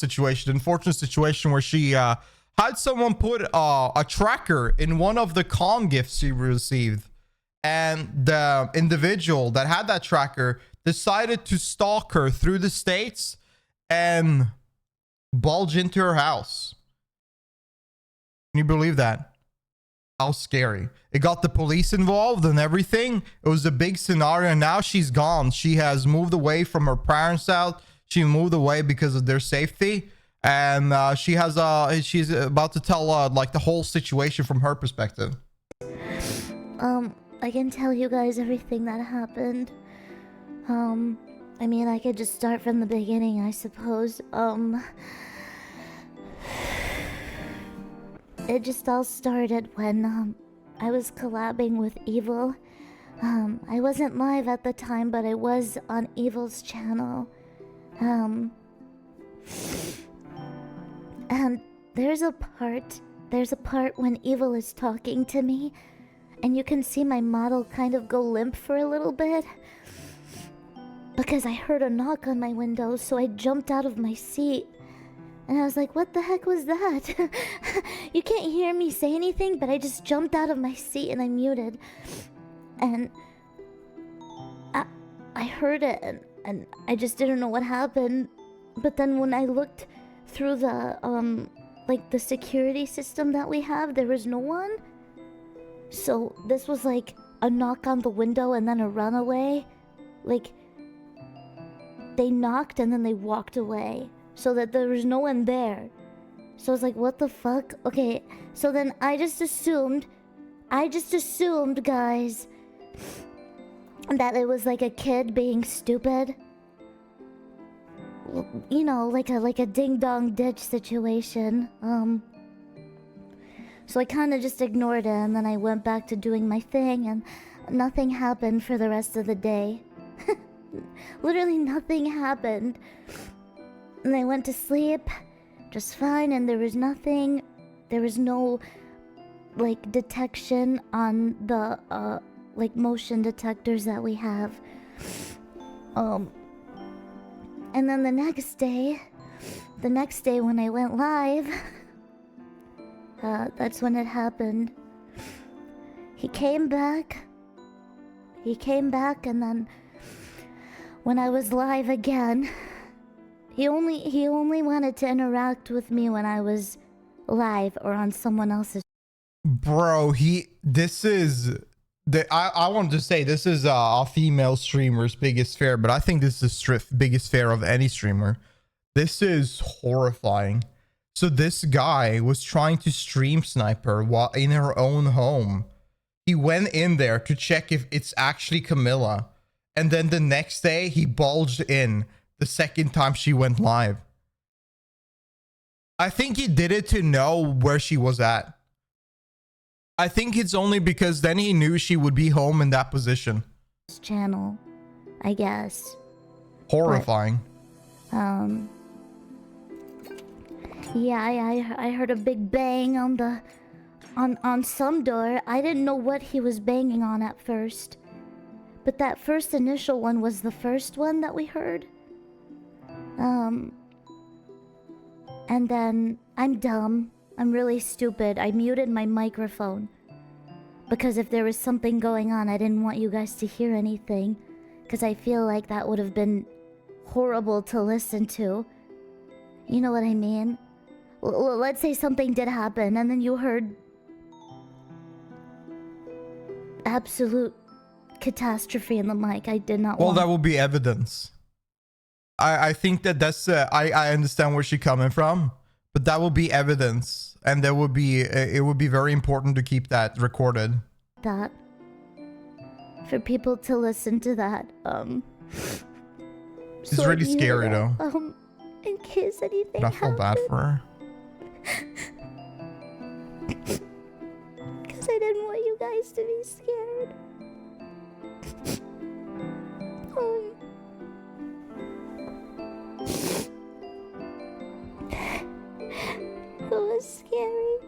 situation, unfortunate situation where she had someone put a tracker in one of the com gifts she received, and the individual that had that tracker decided to stalk her through the states and bulge into her house. Can you believe that? How scary. It got the police involved and everything. It was a big scenario, and now she's gone. She has moved away from her parents' house. She moved away because of their safety, and she's about to tell like the whole situation from her perspective. I can tell you guys everything that happened. I mean, I could just start from the beginning, I suppose. It just all started when, I was collabing with Evil. I wasn't live at the time, but I was on Evil's channel. And there's a part when Evil is talking to me, and you can see my model kind of go limp for a little bit. Because I heard a knock on my window, so I jumped out of my seat. And I was like, what the heck was that? You can't hear me say anything, but I just jumped out of my seat and I muted. And I heard it, and I just didn't know what happened. But then when I looked through the, like the security system that we have, there was no one. So this was like a knock on the window and then a runaway. Like, they knocked and then they walked away, so that there was no one there. So I was like, what the fuck? Okay, so then I just assumed, guys, that it was like a kid being stupid. You know, like a ding-dong ditch situation. So I kind of just ignored it, and then I went back to doing my thing, and nothing happened for the rest of the day. Literally nothing happened. And I went to sleep just fine, and there was nothing. There was no, like, detection on the, like, motion detectors that we have. And then the next day when I went live, that's when it happened. He came back, and then when I was live again, he only wanted to interact with me when I was live or on someone else's. Bro, I wanted to say this is a female streamer's biggest fear, but I think this is the biggest fear of any streamer. This is horrifying. So this guy was trying to stream snipe her while in her own home. He went in there to check if it's actually Camila. And then the next day, he bulged in the second time she went live. I think he did it to know where she was at. I think it's only because then he knew she would be home in that position. Channel, I guess. Horrifying. But, yeah, I heard a big bang on some door. I didn't know what he was banging on at first. But that first initial one was the first one that we heard. And then I'm dumb. I'm really stupid. I muted my microphone. Because if there was something going on, I didn't want you guys to hear anything. Because I feel like that would have been horrible to listen to. You know what I mean? Let's say something did happen and then you heard absolute catastrophe in the mic. I did not want. Well, that will be evidence. I think that's I understand where she's coming from, but that will be evidence, and there would be it would be very important to keep that recorded. That for people to listen to that. It's really scary though. In case anything But I feel bad for her. Because I didn't want you guys to be scared. It was scary.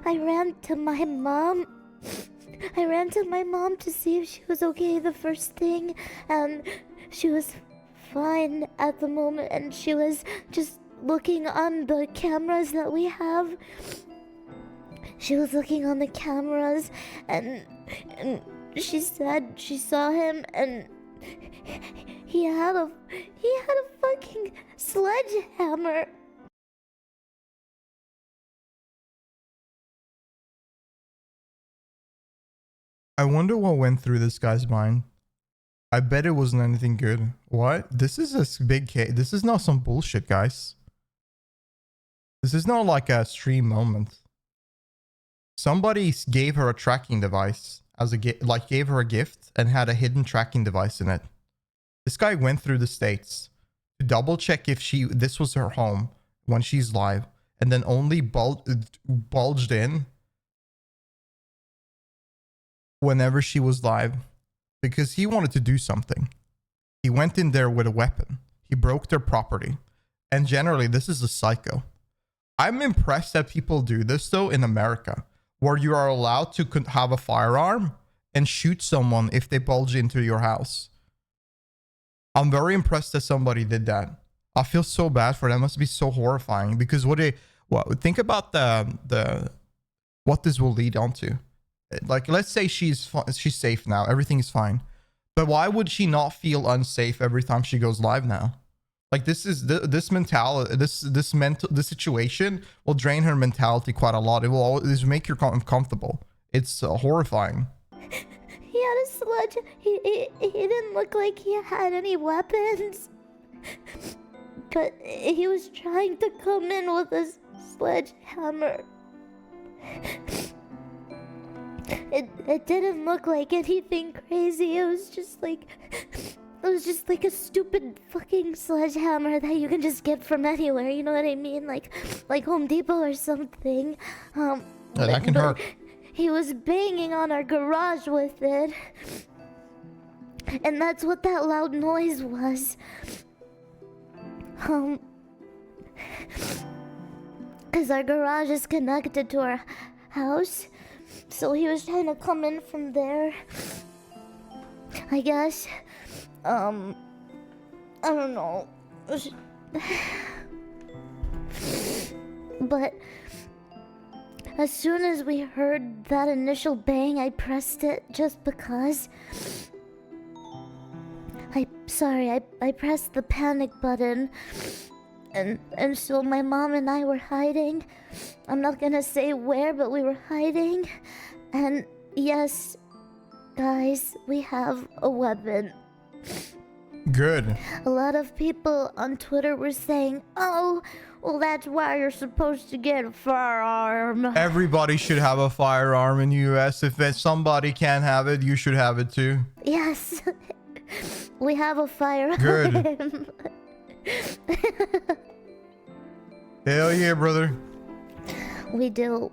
I ran to my mom. I ran to my mom to see if she was okay the first thing, and she was fine at the moment, and she was just looking on the cameras that we have. She was looking on the cameras, and she said she saw him, and he had a fucking sledgehammer. I wonder what went through this guy's mind. I bet it wasn't anything good. What? This is a big case. This is not some bullshit, guys. This is not like a stream moment. Somebody gave her a tracking device as a gave her a gift and had a hidden tracking device in it. This guy went through the states to double check if this was her home when she's live, and then only bulged in whenever she was live because he wanted to do something. He went in there with a weapon. He broke their property. And generally, this is a psycho. I'm impressed that people do this though in America, where you are allowed to have a firearm and shoot someone if they bulge into your house. I'm very impressed that somebody did that. I feel so bad for them. It must be so horrifying because think about what this will lead on to. Like, let's say she's safe now. Everything is fine. But why would she not feel unsafe every time she goes live now? Like, this mentality, this situation will drain her mentality quite a lot. It will always make her uncomfortable. It's horrifying. He had a sledge. He didn't look like he had any weapons. But he was trying to come in with a sledgehammer. It didn't look like anything crazy. It was just like a stupid fucking sledgehammer that you can just get from anywhere. You know what I mean? Like Home Depot or something. That can hurt. He was banging on our garage with it, and that's what that loud noise was. Because our garage is connected to our house. So he was trying to come in from there, I guess. I don't know. But as soon as we heard that initial bang, I pressed it just because. I pressed the panic button. And so my mom and I were hiding. I'm not gonna say where, but we were hiding. And yes, guys, we have a weapon. Good. A lot of people on Twitter were saying, oh, well, that's why you're supposed to get a firearm. Everybody should have a firearm in the US. If somebody can't have it, you should have it too. Yes. We have a firearm. Good. Hell yeah, brother. We do.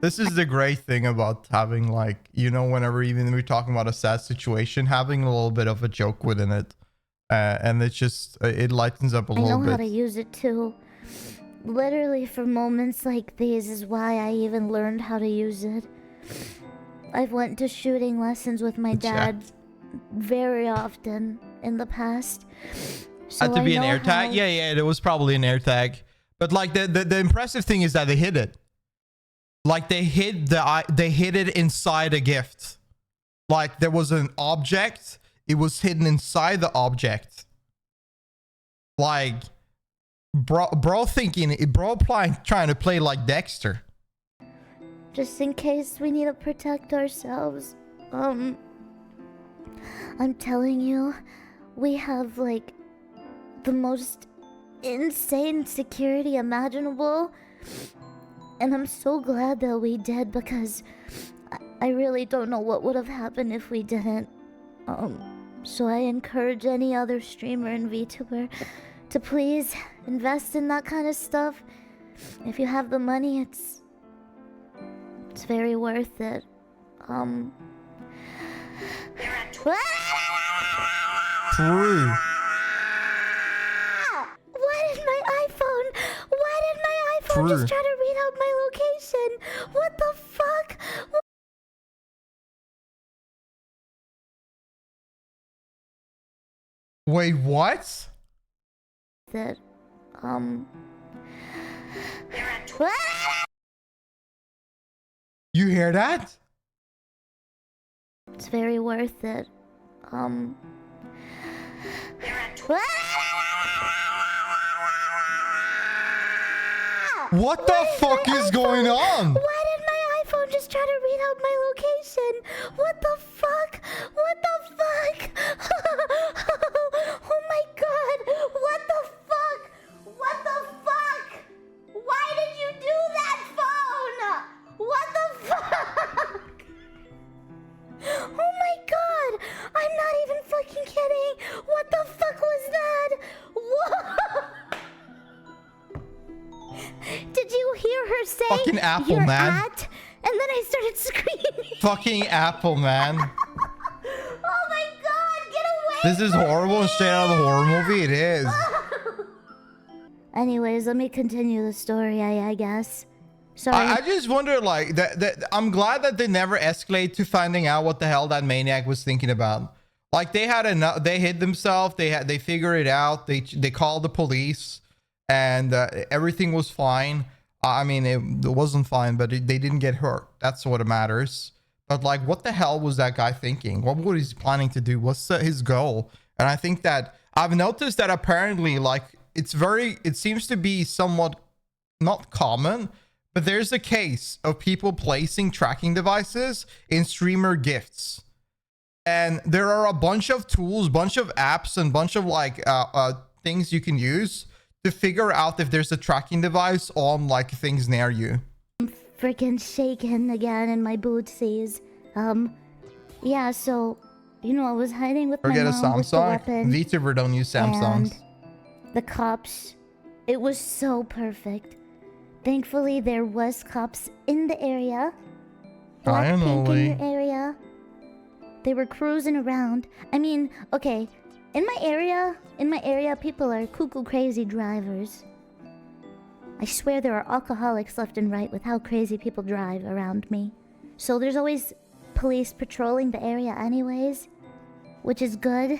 This is the great thing about having, like, you know, whenever even we're talking about a sad situation, having a little bit of a joke within it, and it's just it lightens up a little bit. I know how to use it too. Literally, for moments like these is why I even learned how to use it. I've went to shooting lessons with my dad very often in the past. So had to be an air tag. Yeah, it was probably an air tag. But like the impressive thing is that they hid it. Like they hid it inside a gift. Like there was an object, it was hidden inside the object. Like bro trying to play like Dexter. Just in case we need to protect ourselves. I'm telling you, we have like the most insane security imaginable, and I'm so glad that we did, because I really don't know what would have happened if we didn't. So I encourage any other streamer and VTuber to please invest in that kind of stuff. If you have the money, it's very worth it. True. Just try to read out my location. What the fuck? Wait, what? That, You hear that? it's very worth it. What the fuck is going on? Why did my iPhone just try to read out my location? What the fuck? What the fuck? Oh my god! What the fuck? What the fuck? Why did you do that, phone? What the fuck? Oh my god! I'm not even fucking kidding! What the fuck was that? What? Did you hear her say Fucking Apple, "You're man." at?" And then I started screaming. Fucking Apple, man. Oh my god, get away! This is horrible and straight out of a horror movie. It is. Anyways, let me continue the story, I guess. Sorry. I just wonder, like, that I'm glad that they never escalate to finding out what the hell that maniac was thinking about. Like, they had enough. They hid themselves. They figured it out. They called the police, and everything was fine. I mean, it wasn't fine, but they didn't get hurt. That's what matters. But like, what the hell was that guy thinking? What was he planning to do? What's his goal? And I think that I've noticed that apparently, like, it seems to be somewhat not common, but there's a case of people placing tracking devices in streamer gifts. And there are a bunch of tools, bunch of apps, and bunch of like things you can use to figure out if there's a tracking device on like things near you. Freaking shaking again in my bootsies. Yeah, so, you know, I was hiding with Forget my a mom with the Samsung. weapon. VTuber don't use Samsungs. And the cops, it was so perfect. Thankfully, there was cops in the area. Black pink in Finally. your area. They were cruising around. I mean, okay, in my area, people are cuckoo crazy drivers. I swear there are alcoholics left and right with how crazy people drive around me. So there's always police patrolling the area anyways, which is good.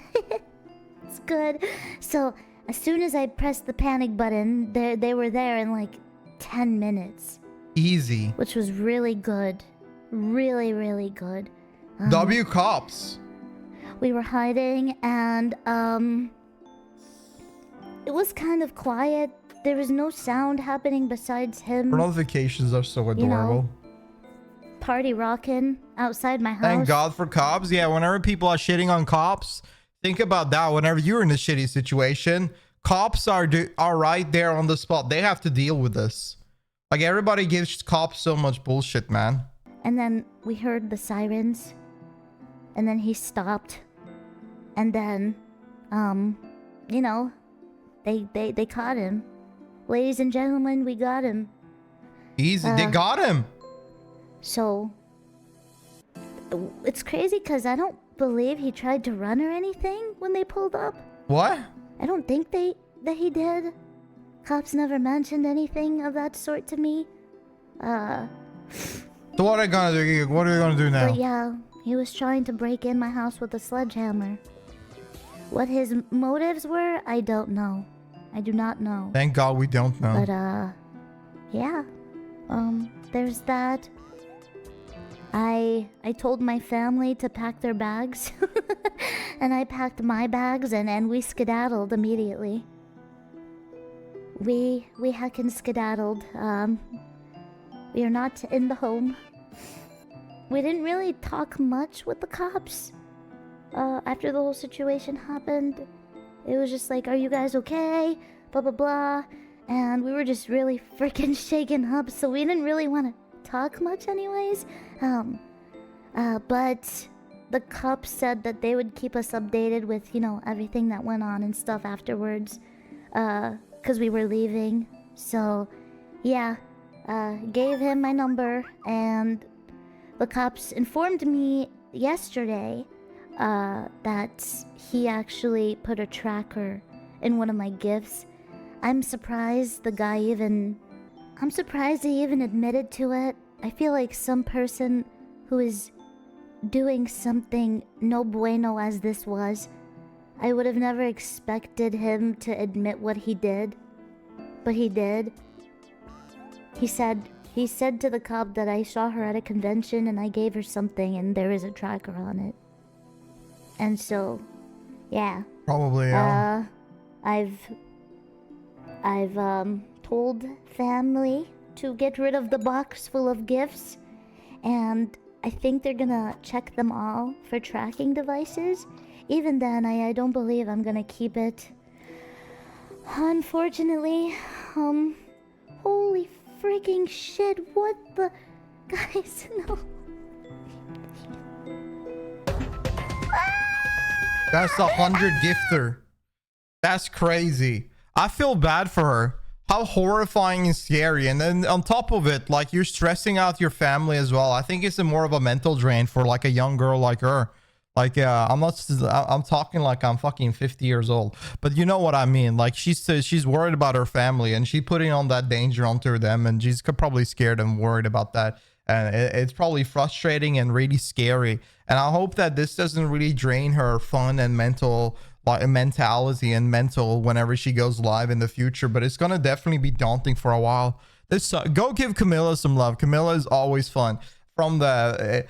It's good. So as soon as I pressed the panic button, they were there in like 10 minutes. Easy. Which was really good. Really, really good. W cops. We were hiding and it was kind of quiet. There was no sound happening besides him. Her notifications are so adorable. Party rocking outside my house. Thank God for cops. Yeah, whenever people are shitting on cops, think about that. Whenever you're in a shitty situation, cops are right there on the spot. They have to deal with this. Like, everybody gives cops so much bullshit, man. And then we heard the sirens. And then he stopped. And then, you know, they caught him. Ladies and gentlemen, we got him. Easy. They got him. So, it's crazy because I don't believe he tried to run or anything when they pulled up. What? I don't think that he did. Cops never mentioned anything of that sort to me. So what are they gonna do? What are they gonna do now? But yeah, he was trying to break in my house with a sledgehammer. What his motives were, I don't know. I do not know. Thank God we don't know. But yeah. There's that. I told my family to pack their bags. And I packed my bags and we skedaddled immediately. We heckin' skedaddled. We are not in the home. We didn't really talk much with the cops. After the whole situation happened, it was just like, are you guys okay? Blah, blah, blah. And we were just really freaking shaken up, so we didn't really want to talk much anyways. But the cops said that they would keep us updated with, you know, everything that went on and stuff afterwards. Because we were leaving. So, yeah. Gave him my number, and the cops informed me yesterday that he actually put a tracker in one of my gifts. I'm surprised he even admitted to it. I feel like some person who is doing something no bueno as this was I would have never expected him to admit what he did, but he did. He said to the cop that I saw her at a convention and I gave her something and there is a tracker on it. And so, yeah. Probably, yeah. I've told family to get rid of the box full of gifts, and I think they're gonna check them all for tracking devices. Even then, I don't believe I'm gonna keep it. Unfortunately, holy freaking shit, what the... Guys, no. That's 100 gifter. That's crazy. I feel bad for her. How horrifying and scary. And then on top of it, like, you're stressing out your family as well. I think it's more of a mental drain for like a young girl like her. Like, I'm talking like I'm fucking 50 years old, but you know what I mean? Like, she's worried about her family and she's putting on that danger onto them, and she's probably scared and worried about that. And it's probably frustrating and really scary. And I hope that this doesn't really drain her fun and mentality and mental whenever she goes live in the future. But it's gonna definitely be daunting for a while. Go give Camila some love. Camila is always fun. From the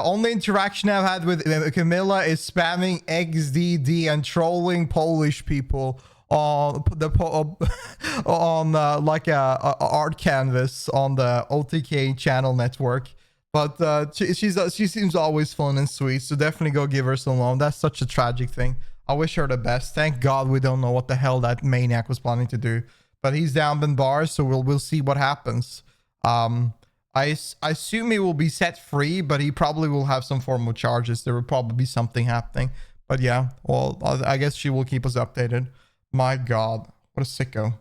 only interaction I've had with Camila is spamming XDD and trolling Polish people on like a art canvas on the OTK channel network. But she seems always fun and sweet, so definitely go give her some love. That's such a tragic thing. I wish her the best. Thank God we don't know what the hell that maniac was planning to do, but he's down in bars, so we'll see what happens. I assume he will be set free, but he probably will have some form of charges. There will probably be something happening. But yeah, well, I guess she will keep us updated. My God, what a sicko.